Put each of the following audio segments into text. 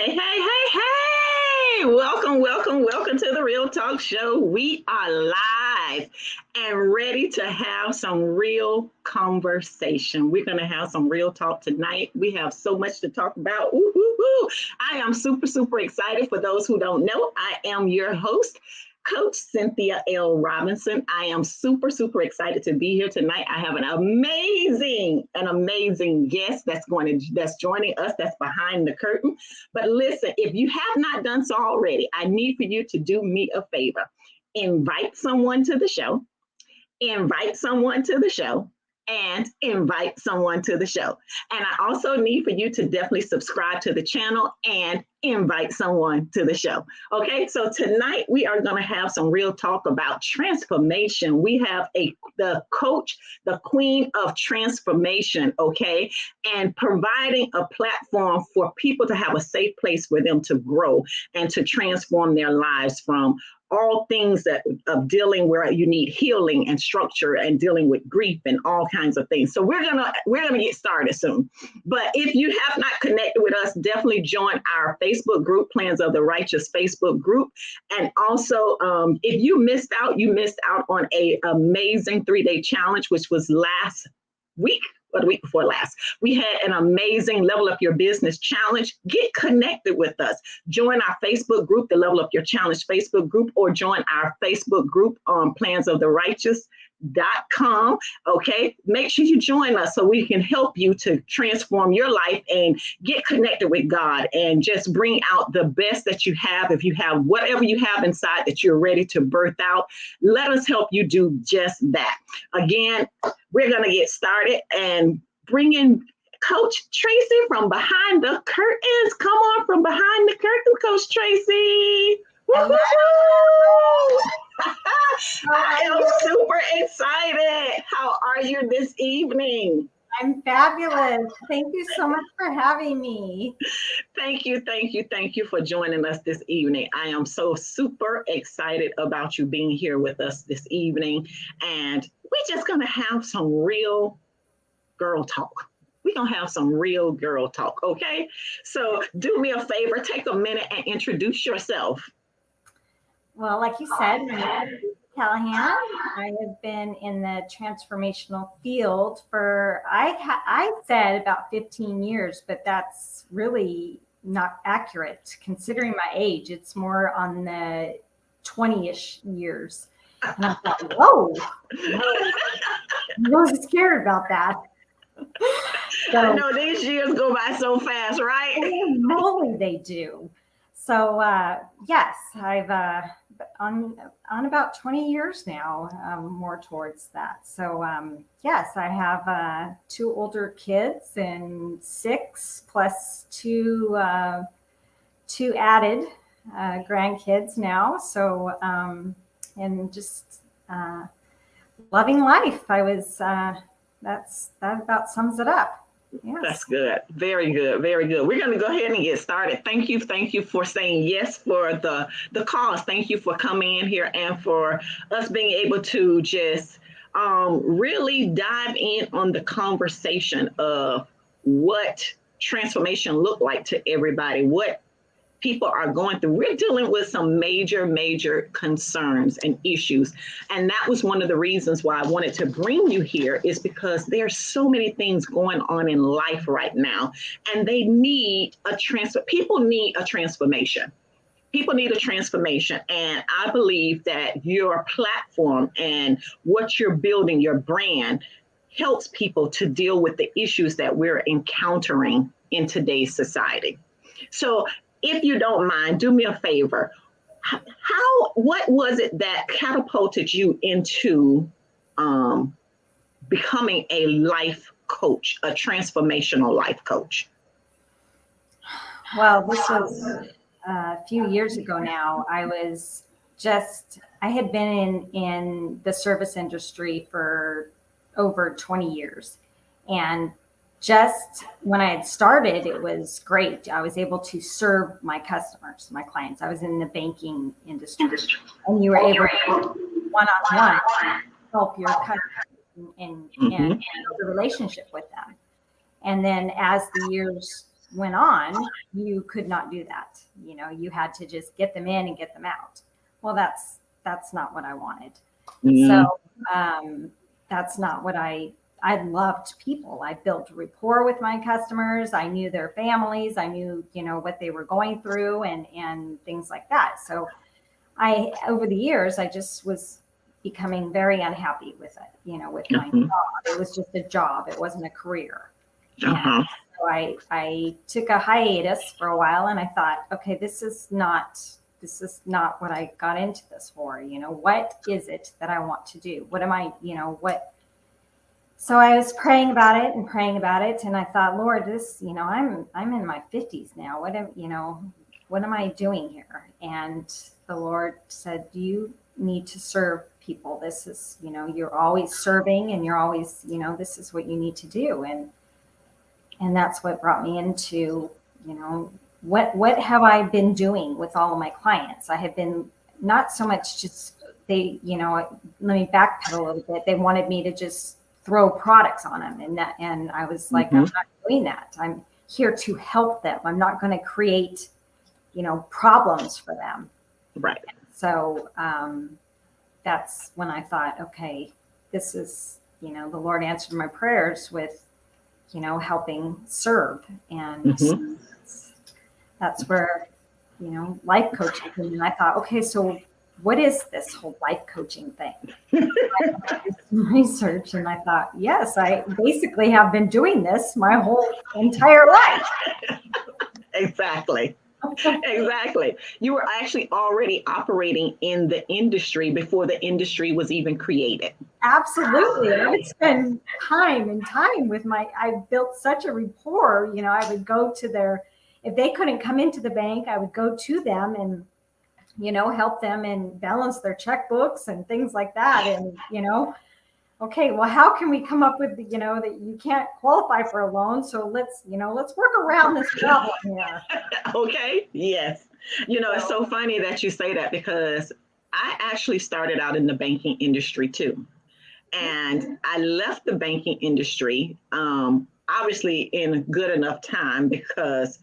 Hey, hey, hey, hey! Welcome to the Real Talk Show. We are live and ready to have some real conversation. We're going to have some real talk tonight. We have so much to talk about. Ooh, ooh, ooh. I am super excited. For those who don't know, I am your host, Coach Cynthia L. Robinson. I am super excited to be here tonight. I have an amazing guest that's joining us, that's behind the curtain. But listen, if you have not done so already, I need for you to do me a favor. Invite someone to the show, invite someone to the show, and invite someone to the show. And I also need for you to definitely subscribe to the channel and invite someone to the show. Okay, so tonight we are going to have some real talk about transformation. We have the coach, the queen of transformation, okay, and providing a platform for people to have a safe place for them to grow and to transform their lives from all things that of dealing where you need healing and structure and dealing with grief and all kinds of things. So we're gonna get started soon. But if you have not connected with us, definitely join our Facebook group, Plans of the Righteous Facebook group. And also, if you missed out on a amazing 3-day challenge, which was last week or the week before last. We had an amazing Level Up Your Business challenge. Get connected with us. Join our Facebook group, the Level Up Your Challenge Facebook group, or join our Facebook group on plansoftherighteous.com. Okay, make sure you join us so we can help you to transform your life and get connected with God and just bring out the best that you have. If you have whatever you have inside that you're ready to birth out, let us help you do just that. Again, we're going to get started and bring in Coach Tracy from behind the curtains. Come on, from behind the curtains, Coach Tracy. I am super excited. How are you this evening? I'm fabulous. Thank you so much for having me. Thank you for joining us this evening. I am so super excited about you being here with us this evening. And we're just going to have some real girl talk. We're going to have some real girl talk, okay? So do me a favor, take a minute and introduce yourself. Well, like you said, my name is Calahan. I have been in the transformational field for, I said about 15 years, but that's really not accurate considering my age. It's more on the 20-ish years. And I thought, whoa, I was scared about that. So, I know these years go by so fast, right? Holy moly, they do. So yes, I've on about 20 years now, more towards that. So yes, I have 2 older kids and 6 plus 2 added grandkids now. So and just loving life. I was that about sums it up. Yes. That's good. Very good. We're going to go ahead and get started. Thank you for saying yes for the cause. Thank you for coming in here and for us being able to just really dive in on the conversation of what transformation looked like to everybody, what people are going through. We're dealing with some major concerns and issues. And that was one of the reasons why I wanted to bring you here, is because there's so many things going on in life right now. And they need people need a transformation. People need a transformation. And I believe that your platform and what you're building, your brand, helps people to deal with the issues that we're encountering in today's society. So if you don't mind, do me a favor. What was it that catapulted you into becoming a life coach, a transformational life coach? Well, this was a few years ago now. I had been in the service industry for over 20 years. And just when I had started, it was great. I was able to serve my customers, my clients. I was in the banking industry, and you were able to one-on-one help your customers and build a relationship with them. And then as the years went on, you could not do that. You know, you had to just get them in and get them out. Well, that's not what I wanted. So that's not what I loved people. I built rapport with my customers. I knew their families. I knew, you know, what they were going through and things like that. So over the years, I just was becoming very unhappy with it, you know, with my job. It was just a job. It wasn't a career. And so I took a hiatus for a while, and I thought, okay, this is not what I got into this for. You know, what is it that I want to do? What am I, you know, what? So I was praying about it, and I thought, Lord, this, you know, I'm in my 50s now. What am I doing here? And the Lord said, you need to serve people. This is, you know, you're always serving, and you're always, you know, this is what you need to do. And that's what brought me into, you know, what have I been doing with all of my clients? I have been not so much just they, you know, let me backpedal a little bit. They wanted me to just throw products on them, and I was like, I'm not doing that. I'm here to help them. I'm not going to create, you know, problems for them. Right. So that's when I thought, okay, this is, you know, the Lord answered my prayers with, you know, helping serve. And that's where, you know, life coaching came in. And I thought, okay, so what is this whole life coaching thing? I did some research, and I thought, yes, I basically have been doing this my whole entire life. Exactly. Exactly. You were actually already operating in the industry before the industry was even created. Absolutely. And I would spend time with I built such a rapport. You know, I would go to if they couldn't come into the bank, I would go to them and, you know, help them and balance their checkbooks and things like that. And, you know, okay, well, how can we come up with, you know, that you can't qualify for a loan? So let's work around this problem here. Okay. Yes. You know, it's so funny that you say that, because I actually started out in the banking industry too. And I left the banking industry, obviously in good enough time, because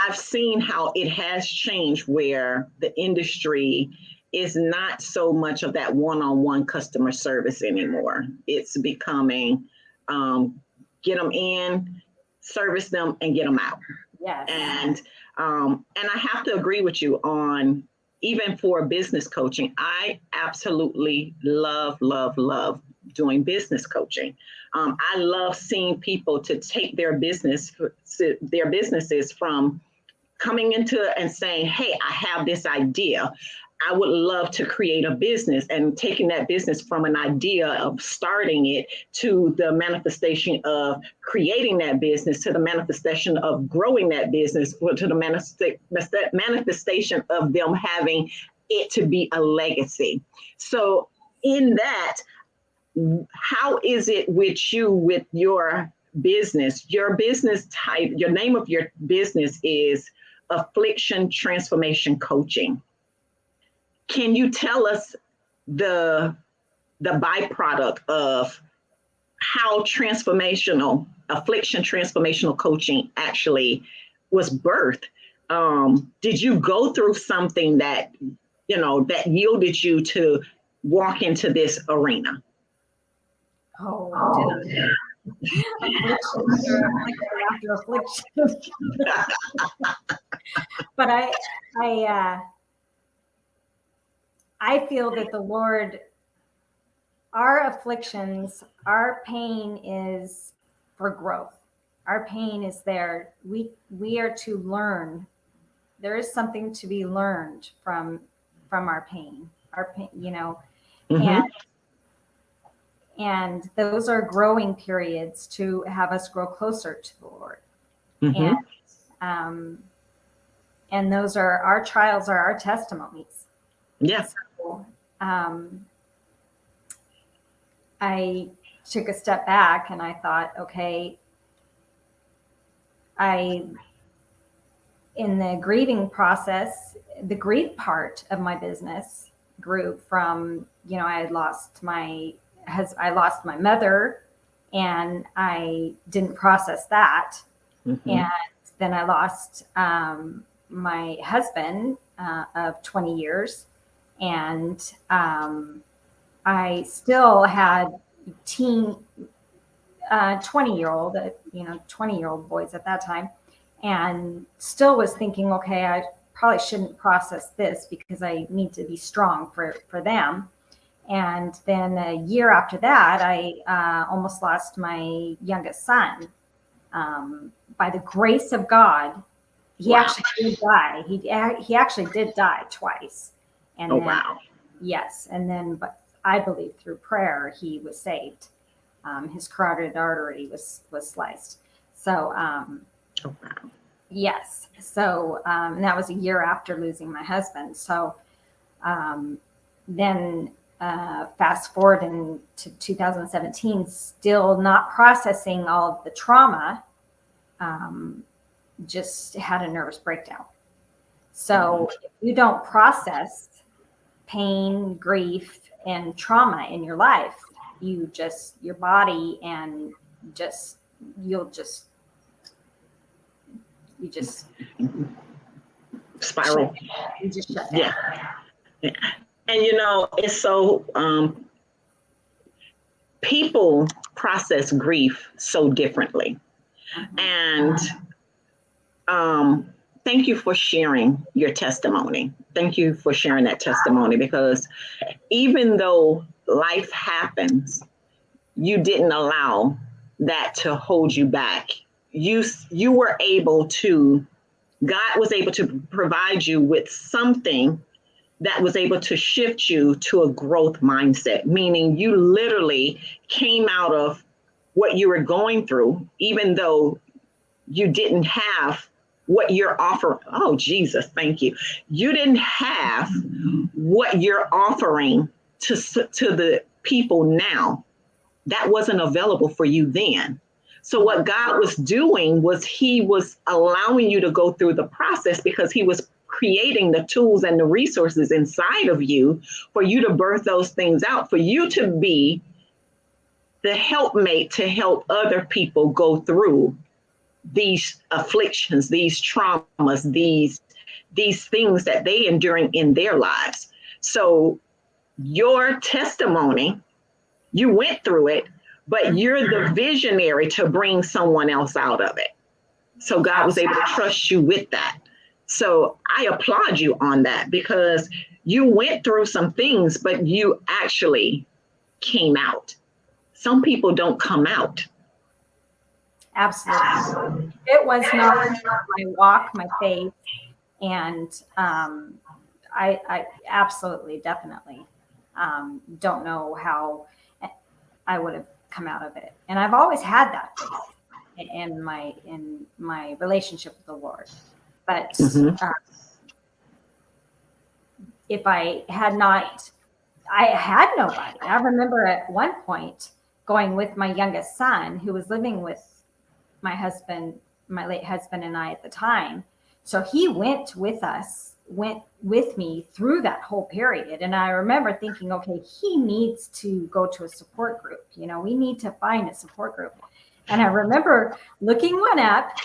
I've seen how it has changed, where the industry is not so much of that one-on-one customer service anymore. It's becoming get them in, service them, and get them out. Yes. And I have to agree with you on, even for business coaching, I absolutely love doing business coaching. I love seeing people to take their businesses from coming into and saying, hey, I have this idea. I would love to create a business, and taking that business from an idea of starting it to the manifestation of creating that business, to the manifestation of growing that business, to the manifestation of them having it to be a legacy. So in that, how is it with you, with your business type? Your name of your business is Affliction Transformation Coaching. Can you tell us the byproduct of how Affliction Transformational Coaching actually was birthed? Did you go through something that, you know, that yielded you to walk into this arena? Oh, yeah. Affliction after affliction. But I feel that the Lord, our afflictions, our pain is for growth. Our pain is there. We are to learn. There is something to be learned from our pain. Our pain, you know, and those are growing periods to have us grow closer to the Lord. And those are our trials, are our testimonies. Yes. So, I took a step back and I thought, okay, in the grieving process, the grief part of my business grew from, you know, I lost my mother, and I didn't process that. And then I lost my husband of 20 years. And I still had 20-year-old, 20-year-old boys at that time, and still was thinking, okay, I probably shouldn't process this because I need to be strong for them. And then a year after that, I almost lost my youngest son. By the grace of God, he actually did die. He actually did die twice. And then, wow. Yes. And then, but I believe through prayer, he was saved. His carotid artery was sliced. So, Oh, wow. yes. So, and that was a year after losing my husband. So, then fast forward into 2017, still not processing all of the trauma, just had a nervous breakdown. So if you don't process pain, grief, and trauma in your life, your body and you just spiral. You just shut down. Yeah. And it's so people process grief so differently. And thank you for sharing your testimony. Thank you for sharing that testimony, because even though life happens, you didn't allow that to hold you back. You were able to, God was able to provide you with something that was able to shift you to a growth mindset, meaning you literally came out of what you were going through, even though you didn't have what you're offering. Oh, Jesus, thank you. You didn't have what you're offering to the people now. That wasn't available for you then. So what God was doing was he was allowing you to go through the process, because he was creating the tools and the resources inside of you for you to birth those things out, for you to be the helpmate to help other people go through these afflictions, these traumas, these things that they enduring in their lives. So your testimony, you went through it, but you're the visionary to bring someone else out of it. So God was able to trust you with that. So I applaud you on that, because you went through some things, but you actually came out. Some people don't come out. Absolutely. It was not my walk, my faith. And I absolutely, definitely don't know how I would have come out of it. And I've always had that faith in my relationship with the Lord. But if I had not, I had nobody. I remember at one point going with my youngest son, who was living with my husband, my late husband, and I at the time. So he went with me through that whole period. And I remember thinking, okay, he needs to go to a support group. We need to find a support group. And I remember looking one up,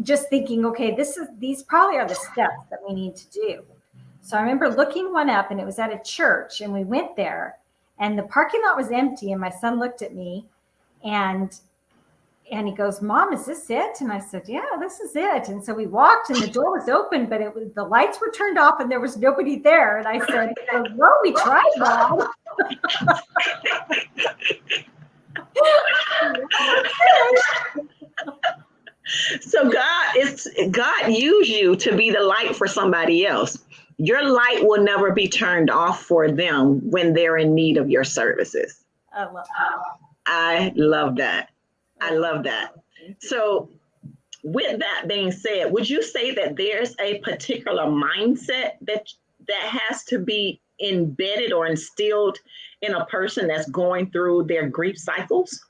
just thinking, okay, these probably are the steps that we need to do. So I remember looking one up, and it was at a church, and we went there, and the parking lot was empty. And my son looked at me and he goes, "Mom, is this it?" And I said, "Yeah, this is it." And so we walked, and the door was open, but the lights were turned off, and there was nobody there. And I said, "Well, we tried, Mom." So God used you to be the light for somebody else. Your light will never be turned off for them when they're in need of your services. I love that. I love that. I love that. So with that being said, would you say that there's a particular mindset that has to be embedded or instilled in a person that's going through their grief cycles?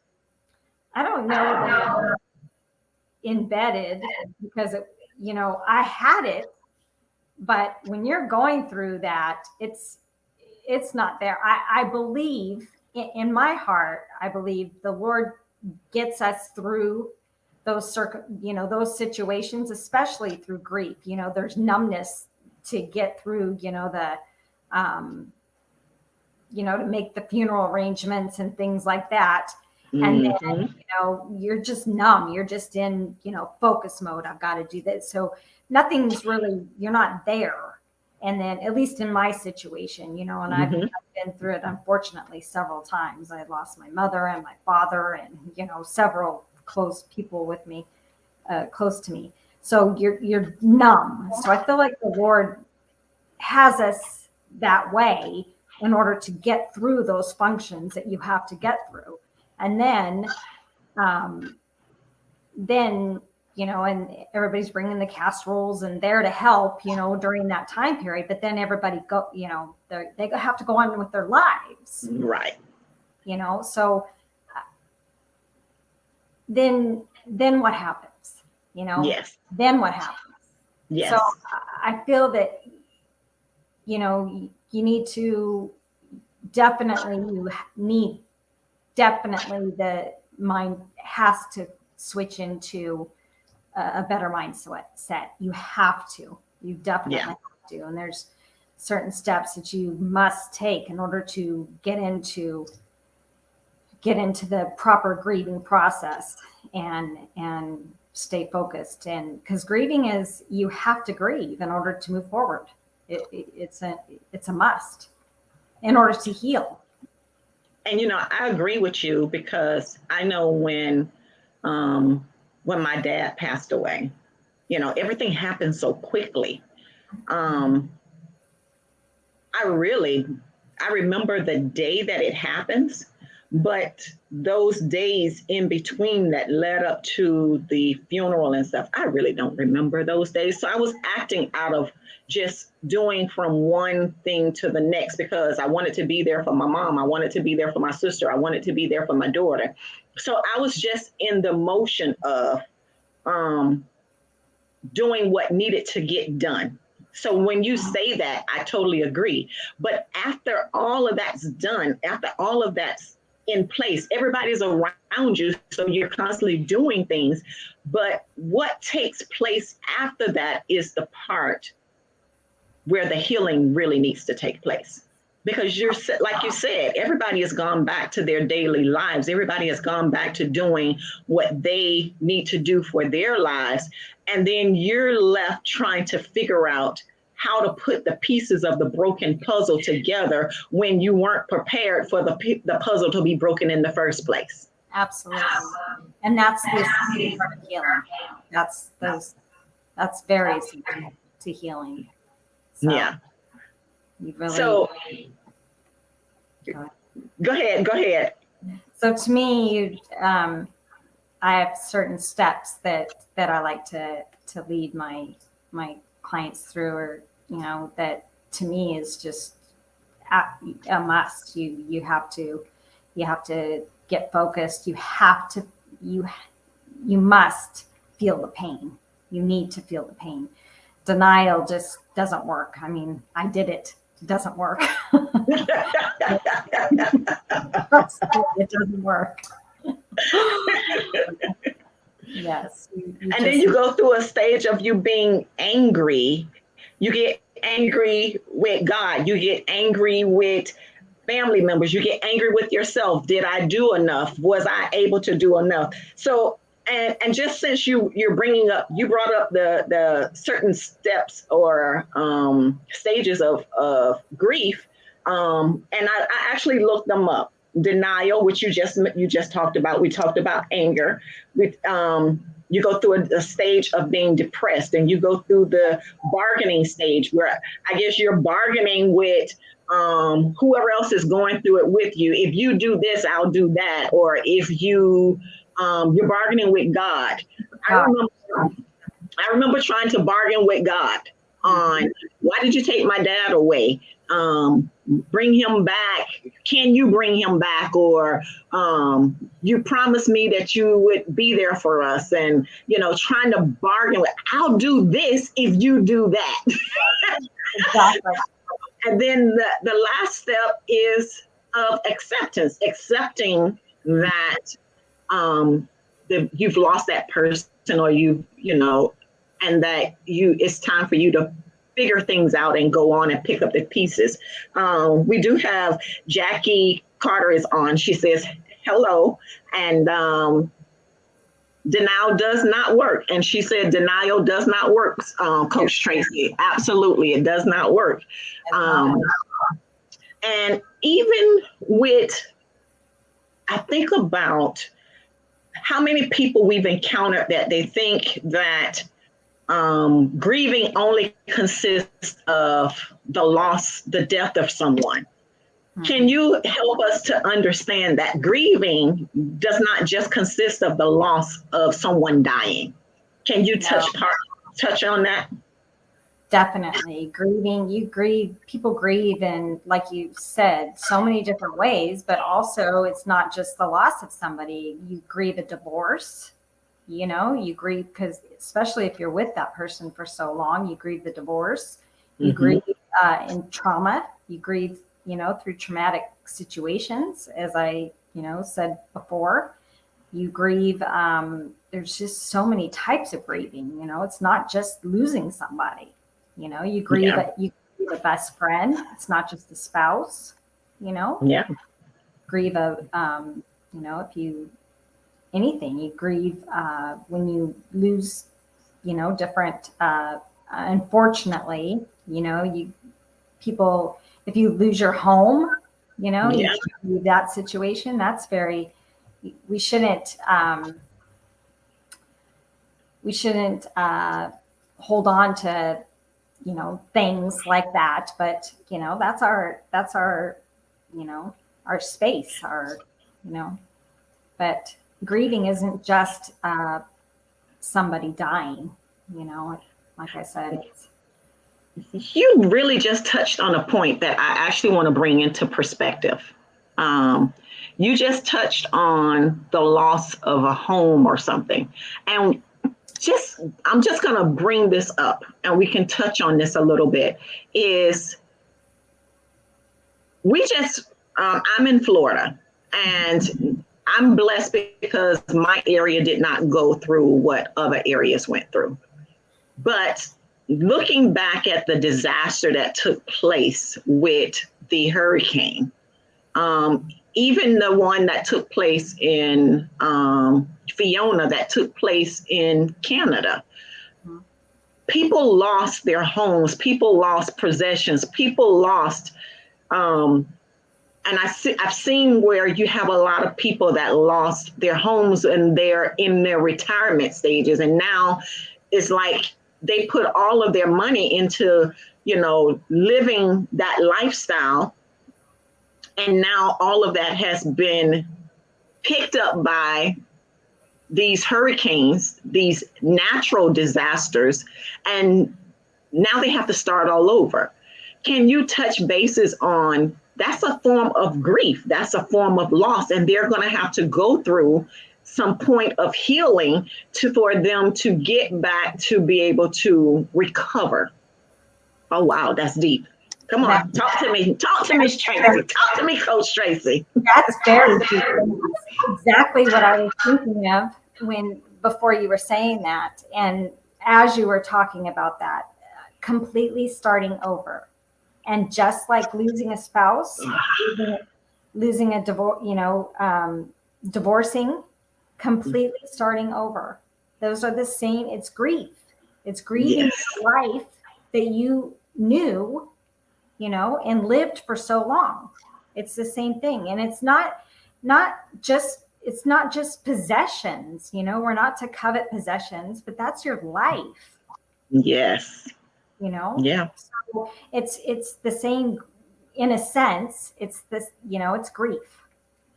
I don't know. Embedded, because I had it, but when you're going through that, it's not there. I believe in my heart, I believe the Lord gets us through those those situations, especially through grief. There's numbness to get through, to make the funeral arrangements and things like that. And then, you're just numb. You're just in, focus mode. I've got to do this. So nothing's really, you're not there. And then, at least in my situation, and I've been through it, unfortunately, several times. I lost my mother and my father and, several close people with me, close to me. So you're numb. So I feel like the Lord has us that way in order to get through those functions that you have to get through. And then, and everybody's bringing the casseroles and there to help, during that time period. But then everybody they have to go on with their lives. Right. So then what happens? Yes. Then what happens? Yes. So I feel that, you need to definitely the mind has to switch into a better mindset. You definitely have to. And there's certain steps that you must take in order to get into the proper grieving process and stay focused. And because grieving is, you have to grieve in order to move forward. It's a must in order to heal. And, I agree with you, because I know when my dad passed away, everything happened so quickly. I remember the day that it happens, but those days in between that led up to the funeral and stuff, I really don't remember those days. So I was acting out of just doing from one thing to the next, because I wanted to be there for my mom. I wanted to be there for my sister. I wanted to be there for my daughter. So I was just in the motion of doing what needed to get done. So when you say that, I totally agree. But after all of that's done, after all of that's in place, everybody's around you, so you're constantly doing things. But what takes place after that is the part where the healing really needs to take place. Because like you said, everybody has gone back to their daily lives. Everybody has gone back to doing what they need to do for their lives. And then you're left trying to figure out how to put the pieces of the broken puzzle together when you weren't prepared for the puzzle to be broken in the first place. Absolutely. And that's the part of healing. That's very essential to healing. So, yeah. You really, go ahead. So to me, I have certain steps that I like to lead my clients through, or that to me is just a must. You have to get focused. You must feel the pain. You need to feel the pain. Denial just doesn't work. I mean, I did it. It doesn't work. It doesn't work. Yes. And then you go through a stage of you being angry. You get angry with God. You get angry with family members. You get angry with yourself. Did I do enough? Was I able to do enough? So, and just since you brought up the certain steps or stages of grief, and I actually looked them up. Denial, which you just talked about. We talked about anger. With you go through a stage of being depressed, and you go through the bargaining stage, where I guess you're bargaining with whoever else is going through it with you. If you do this, I'll do that. Or if you're bargaining with God. I remember trying to bargain with God on, why did you take my dad away? Bring him back. Can you bring him back? Or you promised me that you would be there for us, and trying to bargain with, I'll do this if you do that. Exactly. And then the last step is of acceptance, accepting that you've lost that person, or and that it's time for you to figure things out and go on and pick up the pieces. We do have Jackie Carter is on. She says hello, and denial does not work. And she said denial does not work, Coach Tracy. Absolutely, it does not work. And even with, I think about how many people we've encountered that they think that grieving only consists of the death of someone. Mm-hmm. Can you help us to understand that grieving does not just consist of the loss of someone dying? Can you touch on that? Definitely. Grieving, people grieve in, like you said, so many different ways, but also it's not just the loss of somebody. You grieve a divorce, you grieve because, especially if you're with that person for so long, you grieve the divorce, you grieve in trauma, you grieve, through traumatic situations, as I, said before. You grieve, there's just so many types of grieving, it's not just losing somebody. You grieve a best friend. It's not just a spouse, Yeah. Grieve anything. You grieve when you lose, different, unfortunately, if you lose your home, you grieve that situation. That's we shouldn't hold on to, things like that, but that's our our space, but grieving isn't just somebody dying, like I said. You really just touched on a point that I actually want to bring into perspective. You just touched on the loss of a home or something, and I'm just going to bring this up, and we can touch on this a little bit, I'm in Florida, and I'm blessed because my area did not go through what other areas went through. But looking back at the disaster that took place with the hurricane, even the one that took place in Fiona, that took place in Canada, people lost their homes, people lost possessions, people lost, and I've seen where you have a lot of people that lost their homes and they're in their retirement stages, and now it's like they put all of their money into, living that lifestyle. And now all of that has been picked up by these hurricanes, these natural disasters, and now they have to start all over. Can you touch bases on, that's a form of grief, that's a form of loss, and they're going to have to go through some point of healing for them to get back to be able to recover. Oh, wow, that's deep. Come on, talk to me. Talk to Miss Tracy. Talk to me, Coach Tracy. That's very deep. Exactly what I was thinking of before you were saying that. And as you were talking about that, completely starting over. And just like losing a spouse, losing a divorce, divorcing, completely starting over. Those are the same. It's grief. It's grieving the life that you knew, and lived for so long. It's the same thing. And it's not just possessions, we're not to covet possessions, but that's your life. Yes. Yeah. So it's the same in a sense. It's this, it's grief.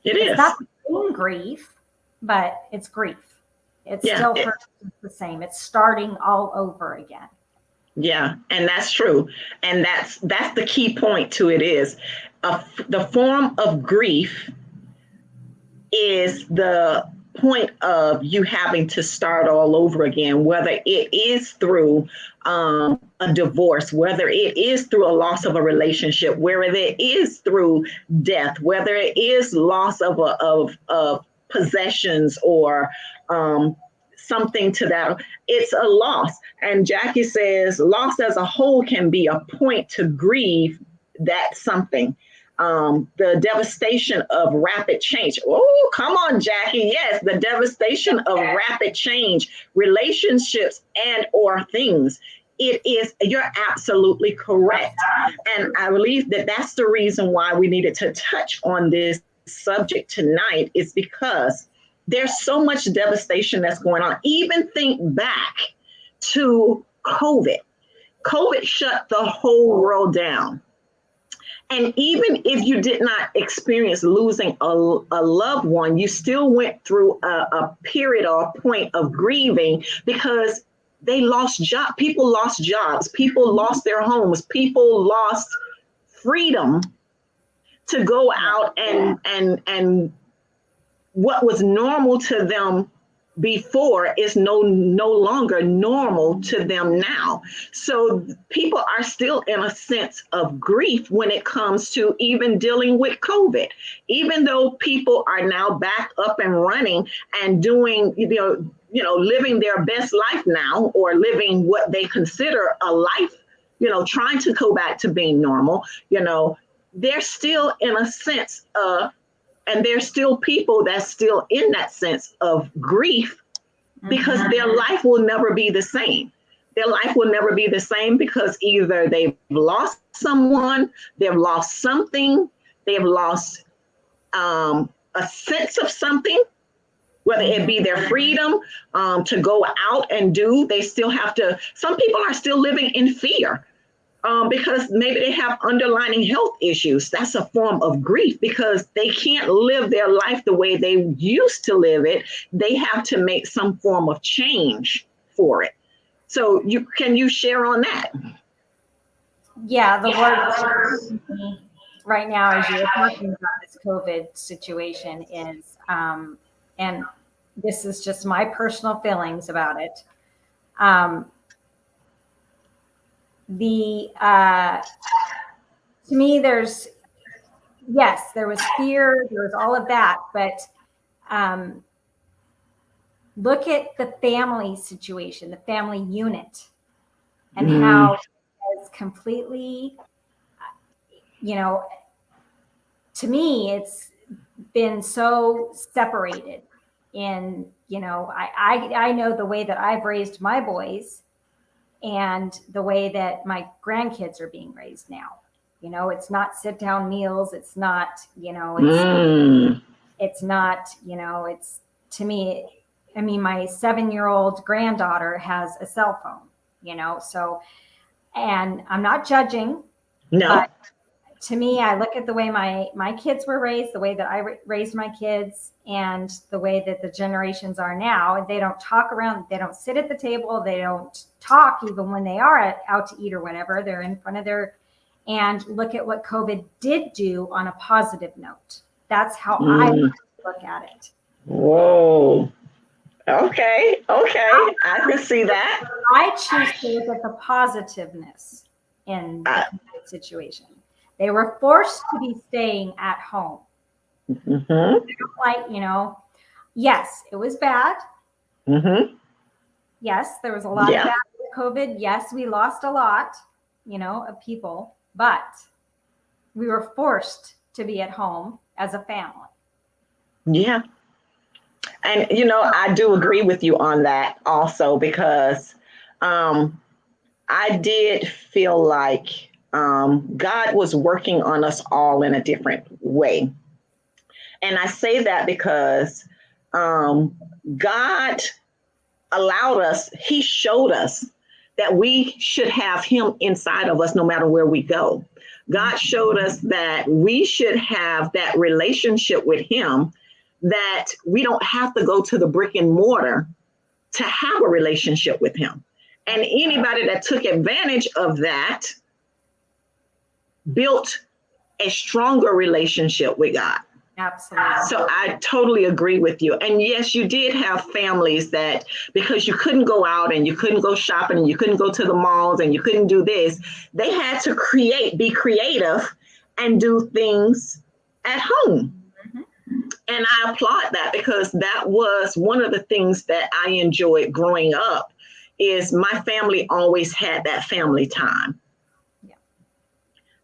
It's not the same grief, but it's grief. It's still the same. It's starting all over again. Yeah, and that's true. And that's the key point to it is the form of grief is the point of you having to start all over again, whether it is through a divorce, whether it is through a loss of a relationship, whether it is through death, whether it is loss of possessions or something to that. It's a loss. And Jackie says loss as a whole can be a point to grieve that something. The devastation of rapid change. Oh, come on, Jackie. Yes, the devastation of rapid change, relationships and or things. It is, you're absolutely correct. And I believe that that's the reason why we needed to touch on this subject tonight, is because there's so much devastation that's going on. Even think back to COVID. COVID shut the whole world down. And even if you did not experience losing a loved one, you still went through a period or a point of grieving because they lost jobs. People lost jobs. People lost their homes. People lost freedom to go out and what was normal to them before is no longer normal to them now. So people are still in a sense of grief when it comes to even dealing with COVID, even though people are now back up and running and doing, living their best life now, or living what they consider a life, trying to go back to being normal. They're still in a sense of, and there's still people that's still in that sense of grief, because their life will never be the same. Their life will never be the same because either they've lost someone, they've lost something, they've lost a sense of something, whether it be their freedom to go out and do. They still have to, some people are still living in fear. Because maybe they have underlying health issues. That's a form of grief because they can't live their life the way they used to live it. They have to make some form of change for it. So can you share on that? Yeah, the word right now, as you're talking about this COVID situation, is, and this is just my personal feelings about it. To me, there was fear, there was all of that, but look at the family situation, the family unit, and how it's completely, to me, it's been so separated in, I know the way that I've raised my boys and the way that my grandkids are being raised now. It's not sit down meals. It's not, it's not, it's, to me, I mean, my 7-year-old granddaughter has a cell phone, so, and I'm not judging. No. But to me, I look at the way my kids were raised, the way that I raised my kids, and the way that the generations are now. They don't talk around, they don't sit at the table, they don't talk even when they are out to eat or whatever. They're in front of and look at what COVID did do on a positive note. That's how I look at it. Whoa. Okay. I can see that. I choose to look at the positiveness in the situation. They were forced to be staying at home. Yes, it was bad. Yes, there was a lot of bad with COVID. Yes, we lost a lot, of people, but we were forced to be at home as a family. Yeah. And, I do agree with you on that also, because I did feel like God was working on us all in a different way. And I say that because God allowed us, he showed us that we should have him inside of us no matter where we go. God showed us that we should have that relationship with him, that we don't have to go to the brick and mortar to have a relationship with him. And anybody that took advantage of that built a stronger relationship with God. Absolutely. So I totally agree with you. And yes, you did have families that, because you couldn't go out and you couldn't go shopping and you couldn't go to the malls and you couldn't do this, they had to be creative and do things at home. And I applaud that, because that was one of the things that I enjoyed growing up, is my family always had that family time. Yeah.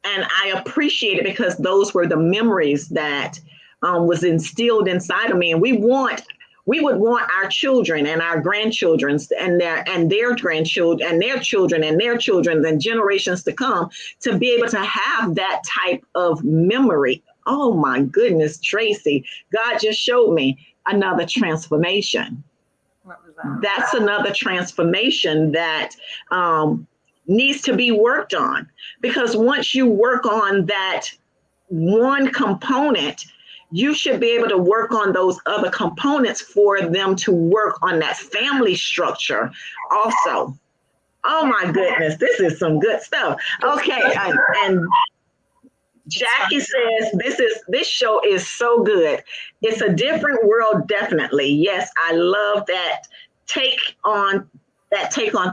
And I appreciate it, because those were the memories that was instilled inside of me. And we would want our children and our grandchildren and their grandchildren and their children and their children and generations to come to be able to have that type of memory. Oh my goodness, Tracy, God just showed me another transformation. What was that? That's another transformation that needs to be worked on, because once you work on that one component, you should be able to work on those other components for them to work on that family structure also. Oh my goodness, this is some good stuff. Okay, and Jackie says this show is so good. It's a different world, definitely. Yes, I love that take on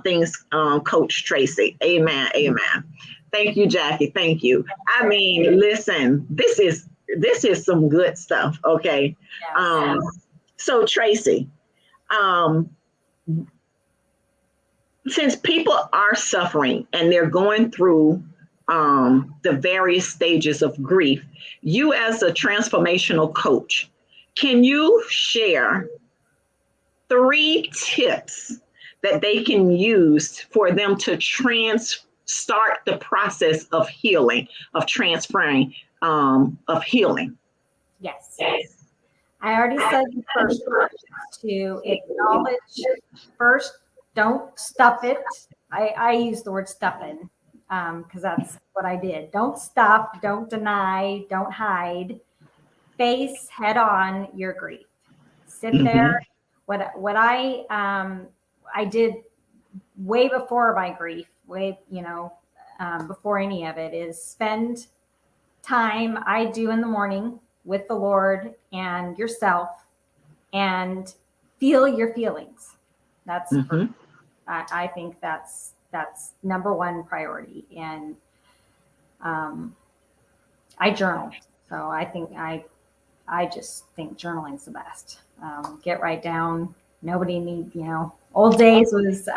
things, Coach Tracy. Amen. Amen. Thank you, Jackie. Thank you. I mean, listen, this is some good stuff. Okay. Yes. So Tracy, since people are suffering and they're going through the various stages of grief, you as a transformational coach, can you share 3 tips that they can use for them to start the process of healing, of transferring, of healing? Yes. I already said the first one, to acknowledge first. Don't stuff it. I use the word stuffing because that's what I did. Don't stuff, don't deny, don't hide. Face head on your grief. Sit there. What I did way before my grief, before any of it, is spend time I do in the morning with the Lord and yourself, and feel your feelings. That's I think that's number one priority. And I journal, so I just think journaling's the best. Get right down. Nobody needs, old days was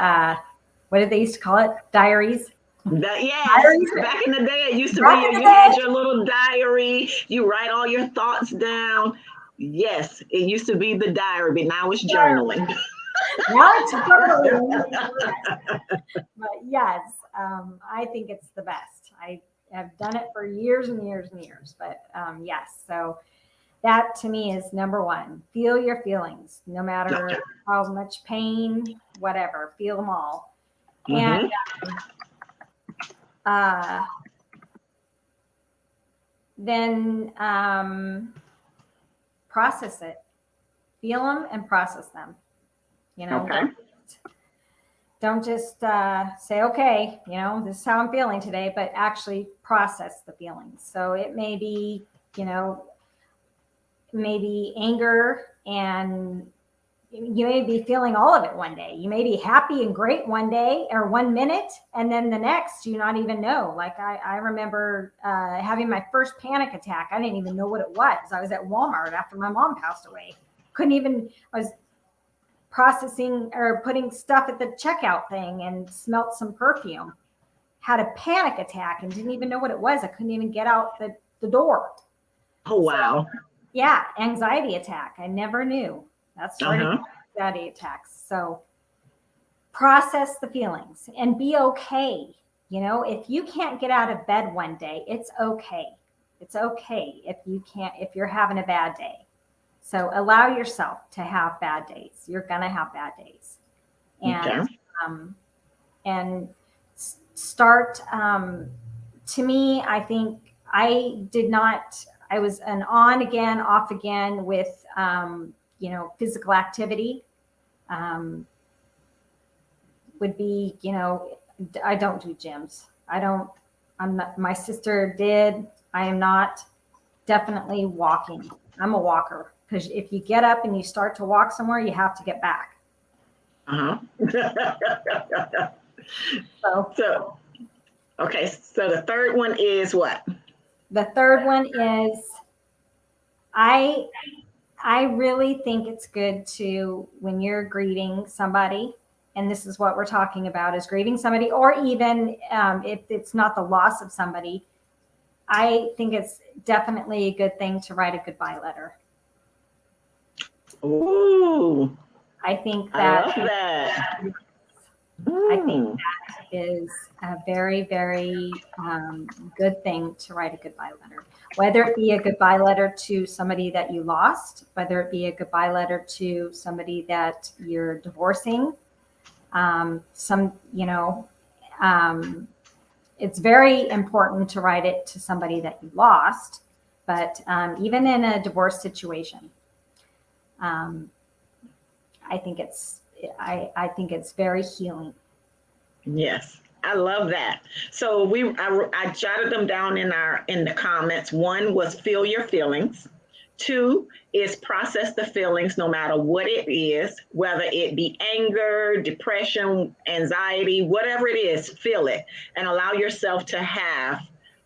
what did they used to call it? Diaries. Yes, back in the day, it used to be you had your little diary. You write all your thoughts down. Yes, it used to be the diary, but now it's journaling. Now it's journaling. But yes, I think it's the best. I have done it for years and years and years. But yes, so that to me is number one. Feel your feelings, no matter how much pain, whatever. Feel them all. And then process it. Feel them and process them. Don't just say, okay, this is how I'm feeling today, but actually process the feelings. So it may be, maybe anger, and you may be feeling all of it one day. You may be happy and great one day or 1 minute, and then the next you not even know. Like I remember having my first panic attack. I didn't even know what it was. I was at Walmart after my mom passed away. I was processing or putting stuff at the checkout thing and smelt some perfume. Had a panic attack and didn't even know what it was. I couldn't even get out the door. Oh, wow. So, yeah, anxiety attack. I never knew. That started anxiety attacks. So process the feelings and be okay. If you can't get out of bed one day, it's okay. It's okay if you're having a bad day. So allow yourself to have bad days. You're going to have bad days. And start, to me, I think I was an on again, off again with, physical activity. Would be, I don't do gyms. My sister did. I am not. Definitely walking. I'm a walker. Because if you get up and you start to walk somewhere, you have to get back. So the third one is what? The third one is I I really think it's good to, when you're greeting somebody, and this is what we're talking about, is greeting somebody, or even if it's not the loss of somebody, I think it's definitely a good thing to write a goodbye letter. Ooh, I think I that, love that. I think that is a very, very good thing to write a goodbye letter. Whether it be a goodbye letter to somebody that you lost, whether it be a goodbye letter to somebody that you're divorcing, it's very important to write it to somebody that you lost, but even in a divorce situation, I think it's very healing. Yes, I love that. So I jotted them down in the comments. One was feel your feelings. Two is process the feelings no matter what it is, whether it be anger, depression, anxiety, whatever it is, feel it and allow yourself to have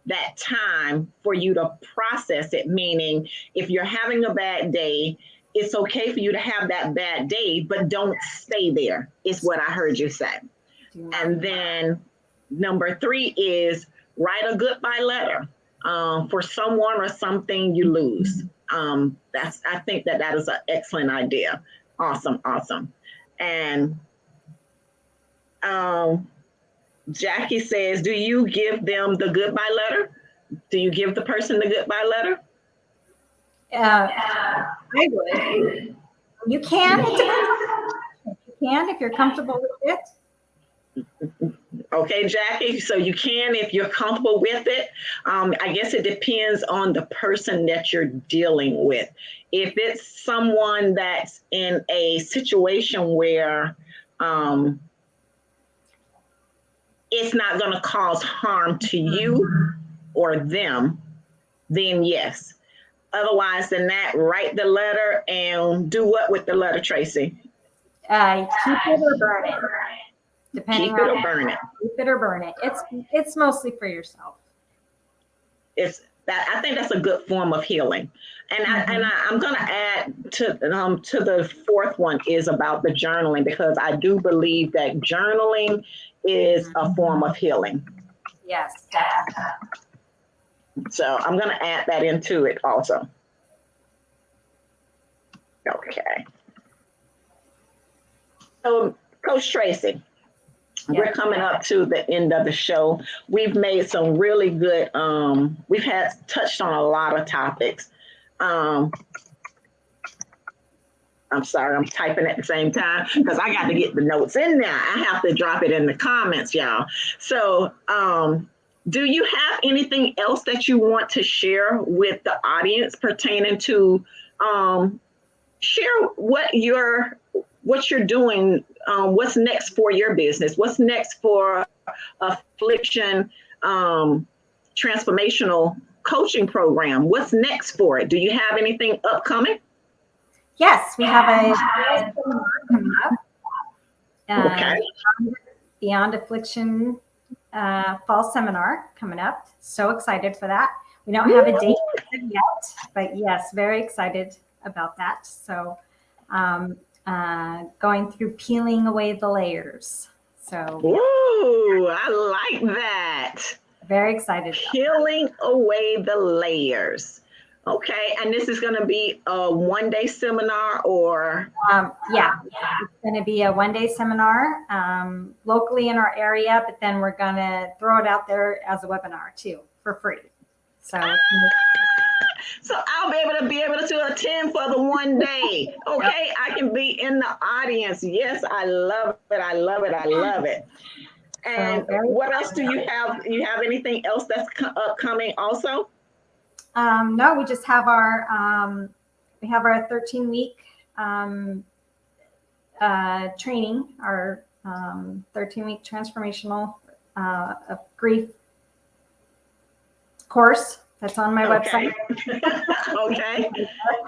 that time for you to process it. Meaning, if you're having a bad day, it's okay for you to have that bad day, but don't stay there, is what I heard you say. And then number three is write a goodbye letter for someone or something you lose. I think that is an excellent idea. Awesome, awesome. And Jackie says, do you give them the goodbye letter? Do you give the person the goodbye letter? I would. You can. It depends. You can if you're comfortable with it. Okay, Jackie, so you can if you're comfortable with it. I guess it depends on the person that you're dealing with. If it's someone that's in a situation where it's not going to cause harm to you or them, then yes. Otherwise than that, write the letter and do what with the letter, Tracy? Keep it or burn it. Depending Keep it or burn it. Keep it or burn it. It's mostly for yourself. I think that's a good form of healing. And I'm going to add to the fourth one is about the journaling, because I do believe that journaling is a form of healing. Yes, definitely. So I'm going to add that into it also. Okay. So, Coach Tracy, we're coming up to the end of the show. We've made some really good, we've touched on a lot of topics. I'm sorry, I'm typing at the same time because I got to get the notes in there. I have to drop it in the comments, y'all. So, do you have anything else that you want to share with the audience pertaining to share what you're doing, what's next for your business, what's next for Affliction Transformational coaching program? What's next for it? Do you have anything upcoming? Yes, we have a seminar coming up. Okay. Beyond Affliction fall seminar coming up. So excited for that. We don't have a date yet, but yes, very excited about that. So going through peeling away the layers. So ooh, I like that. Very excited. Peeling away the layers. Okay, and this is going to be a one-day seminar, or? Yeah, it's going to be a one-day seminar locally in our area, but then we're going to throw it out there as a webinar too for free. So I'll be able to attend for the one day. Okay, yep. I can be in the audience. Yes, I love it. I love it. I love it. And what else do you have? Do you have anything else that's upcoming also? No, we just have our 13-week training, our 13-week transformational grief course that's on my website. Okay.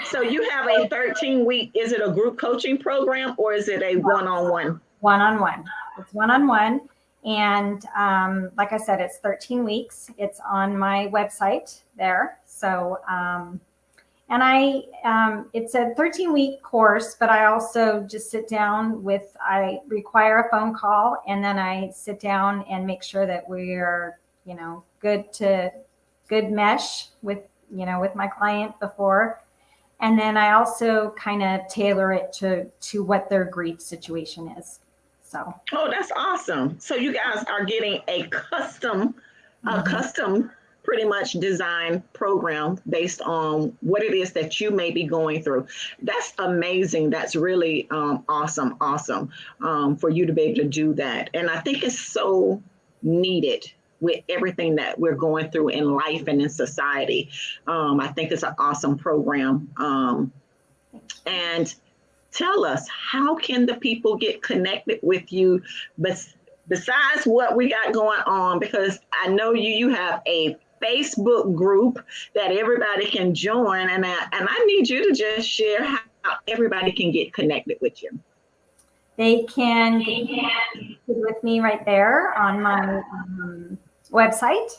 So you have a 13-week, is it a group coaching program or is it a one-on-one? One-on-one. It's one-on-one. And like I said, it's 13 weeks. It's on my website there. So, And it's a 13-week course, but I also just sit down I require a phone call, and then I sit down and make sure that we're, good mesh with my client before. And then I also kind of tailor it to what their grief situation is. So. Oh, that's awesome. So you guys are getting a custom pretty much design program based on what it is that you may be going through. That's amazing. That's really awesome for you to be able to do that. And I think it's so needed with everything that we're going through in life and in society. I think it's an awesome program. And tell us, how can the people get connected with you besides what we got going on? Because I know you have a Facebook group that everybody can join, and I need you to just share how everybody can get connected with you. They can get connected with me right there on my website.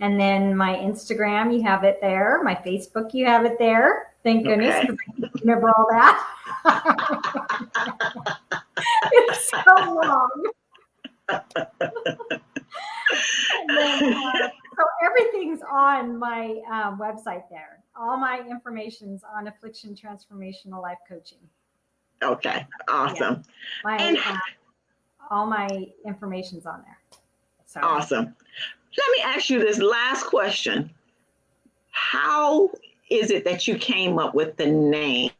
And then my Instagram, you have it there. My Facebook, you have it there. Thank goodness, because I can't remember all that. It's so long. So everything's on my website there. All my information's on Affliction Transformational Life Coaching. Okay, awesome. Yeah. All my information's on there. So. Awesome. Let me ask you this last question. How is it that you came up with the name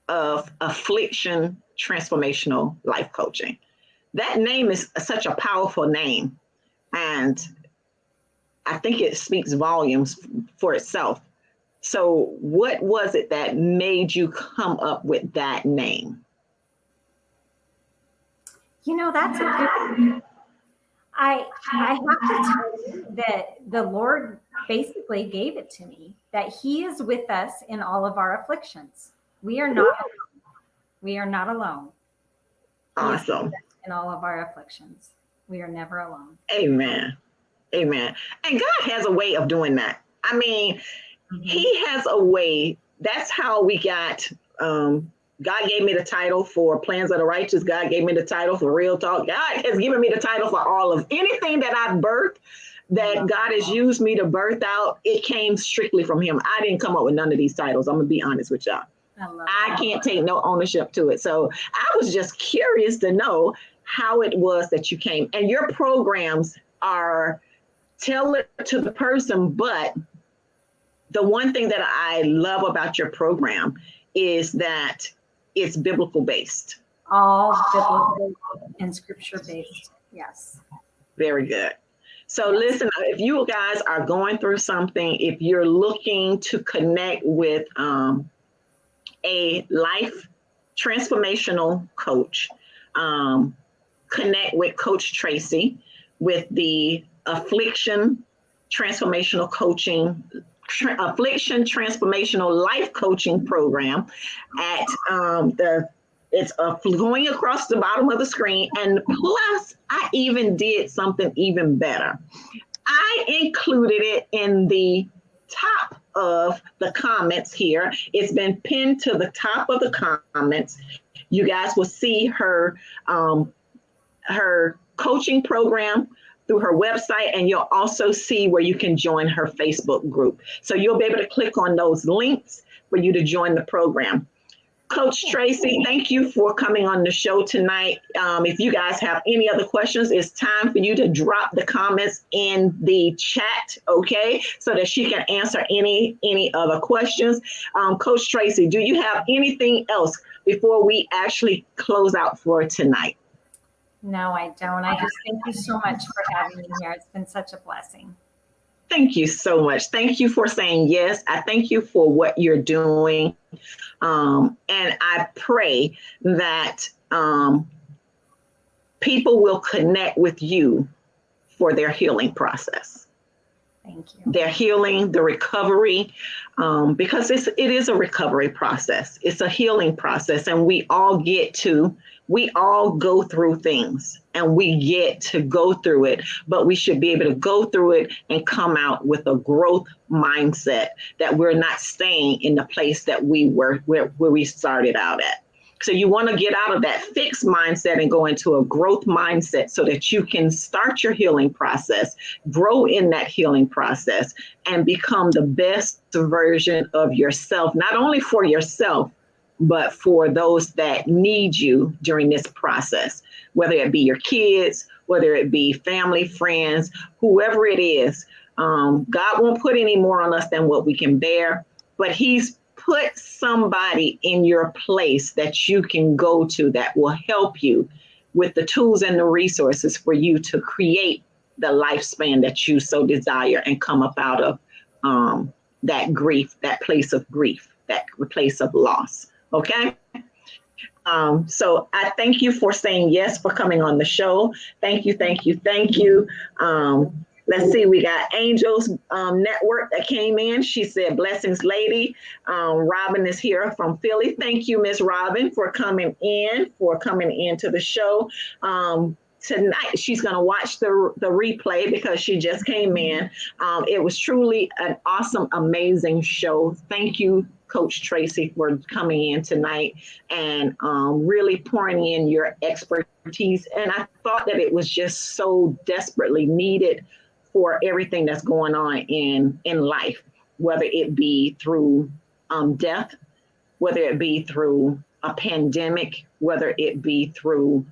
of Affliction Transformational Life Coaching? That name is such a powerful name, and I think it speaks volumes for itself. So what was it that made you come up with that name? That's a good. I have to tell you that the Lord basically gave it to me, that He is with us in all of our afflictions. We are not alone. We are not alone. Awesome. In all of our afflictions. We are never alone. Amen. Amen. And God has a way of doing that. I mean, He has a way. That's how we got, God gave me the title for Plans of the Righteous. God gave me the title for Real Talk. God has given me the title for all of anything that I've birthed, that God has used me to birth out. It came strictly from Him. I didn't come up with none of these titles. I'm going to be honest with y'all. I can't take no ownership to it. So I was just curious to know how it was that you came. And your programs are tailored to the person, but the one thing that I love about your program is that it's biblical based. All biblical and scripture based. Yes. Very good. So listen, if you guys are going through something, if you're looking to connect with a life transformational coach, connect with Coach Tracy with the Affliction Transformational Coaching, Affliction Transformational Life Coaching Program at it's going across the bottom of the screen. And plus, I even did something even better. I included it in the top of the comments here. It's been pinned to the top of the comments. You guys will see her coaching program through her website, and you'll also see where you can join her Facebook group. So you'll be able to click on those links for you to join the program. Coach Tracy, thank you for coming on the show tonight. If you guys have any other questions, it's time for you to drop the comments in the chat, okay? So that she can answer any other questions. Coach Tracy, do you have anything else before we actually close out for tonight? No, I don't. I just thank you so much for having me here. It's been such a blessing. Thank you so much. Thank you for saying yes. I thank you for what you're doing. And I pray that people will connect with you for their healing process. Thank you. Their healing, the recovery, because it is a recovery process. It's a healing process, and we all go through things, and we get to go through it, but we should be able to go through it and come out with a growth mindset, that we're not staying in the place that we were, where we started out at. So you want to get out of that fixed mindset and go into a growth mindset so that you can start your healing process, grow in that healing process, and become the best version of yourself, not only for yourself, but for those that need you during this process, whether it be your kids, whether it be family, friends, whoever it is. God won't put any more on us than what we can bear, but He's put somebody in your place that you can go to that will help you with the tools and the resources for you to create the lifespan that you so desire and come up out of that grief, that place of grief, that place of loss. Okay. So I thank you for saying yes, for coming on the show. Thank you, thank you, thank you. Let's see, we got Angels Network that came in. She said, blessings, lady. Robin is here from Philly. Thank you, Miss Robin, for coming into the show. Tonight, she's going to watch the replay because she just came in. It was truly an awesome, amazing show. Thank you, Coach Tracy, for coming in tonight and really pouring in your expertise. And I thought that it was just so desperately needed for everything that's going on in life, whether it be through death, whether it be through a pandemic, whether it be through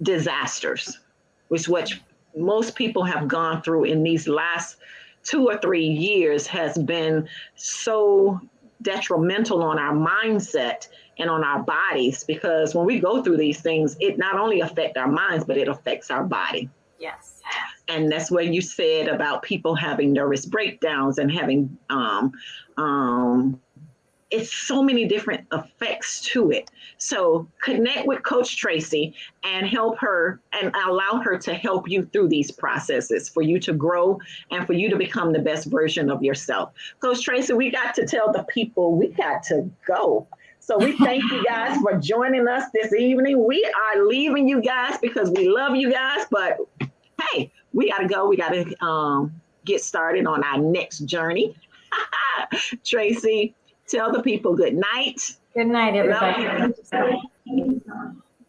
disasters, which most people have gone through in these last 2 or 3 years, has been so detrimental on our mindset and on our bodies, because when we go through these things, it not only affects our minds, but it affects our body. Yes. And that's where you said about people having nervous breakdowns and having it's so many different effects to it. So connect with Coach Tracy and help her and allow her to help you through these processes for you to grow and for you to become the best version of yourself. Coach Tracy, we got to tell the people we got to go. So we thank you guys for joining us this evening. We are leaving you guys because we love you guys, but hey, we got to go. We got to get started on our next journey. Tracy, tell the people good night. Good night, everybody.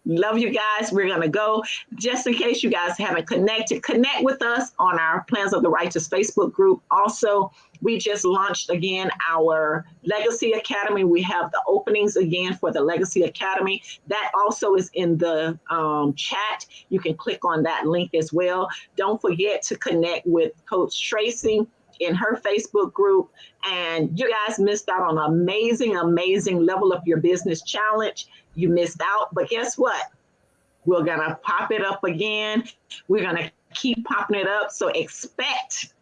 Love you guys. We're going to go. Just in case you guys haven't connected, connect with us on our Plans of the Righteous Facebook group. Also, we just launched again our Legacy Academy. We have the openings again for the Legacy Academy. That also is in the chat. You can click on that link as well. Don't forget to connect with Coach Tracy in her Facebook group. And you guys missed out on an amazing, amazing Level Up Your Business Challenge. You missed out, but guess what? We're going to pop it up again. We're going to keep popping it up. So expect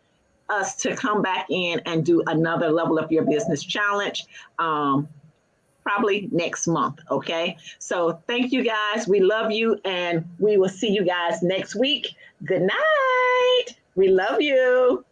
us to come back in and do another Level Up Your Business Challenge, probably next month. Okay. So thank you guys. We love you, and we will see you guys next week. Good night. We love you.